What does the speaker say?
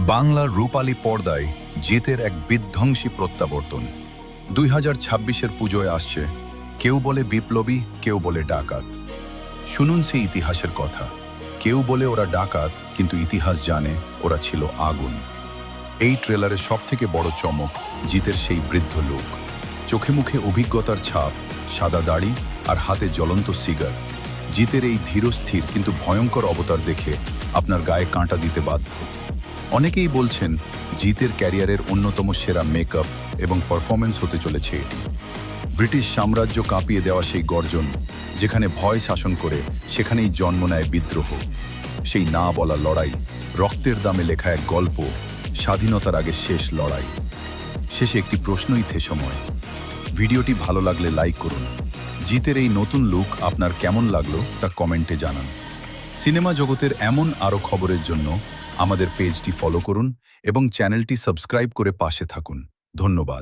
বাংলার রূপালী পর্দায় জিতের এক বিধ্বংসী প্রত্যাবর্তন। 2026-এর পুজোয় আসছে। কেউ বলে বিপ্লবী, কেউ বলে ডাকাত। শুনুন সেই ইতিহাসের কথা। কেউ বলে ওরা ডাকাত, কিন্তু ইতিহাস জানে ওরা ছিল আগুন। এই ট্রেলারের সবথেকে বড় চমক জিতের সেই বৃদ্ধ লোক, চোখে মুখে অভিজ্ঞতার ছাপ, সাদা দাড়ি আর হাতে জ্বলন্ত সিগার। জিতের এই ধীরস্থির কিন্তু ভয়ঙ্কর অবতার দেখে আপনার গায়ে কাঁটা দিতে বাধ্য। অনেকেই বলছেন জিতের ক্যারিয়ারের অন্যতম সেরা মেকআপ এবং পারফরমেন্স হতে চলেছে এটি। ব্রিটিশ সাম্রাজ্য কাঁপিয়ে দেওয়া সেই গর্জন, যেখানে ভয় শাসন করে সেখানেই জন্ম নেয় বিদ্রোহ। সেই না বলা লড়াই, রক্তের দামে লেখা এক গল্প, স্বাধীনতার আগে শেষ লড়াই। শেষে একটি প্রশ্নই সময়। ভিডিওটি ভালো লাগলে লাইক করুন। জিতের এই নতুন লুক আপনার কেমন লাগলো তা কমেন্টে জানান। সিনেমা জগতের এমন আরও খবরের জন্য আমাদের পেজটি ফলো করুন এবং চ্যানেলটি সাবস্ক্রাইব করে পাশে থাকুন। ধন্যবাদ।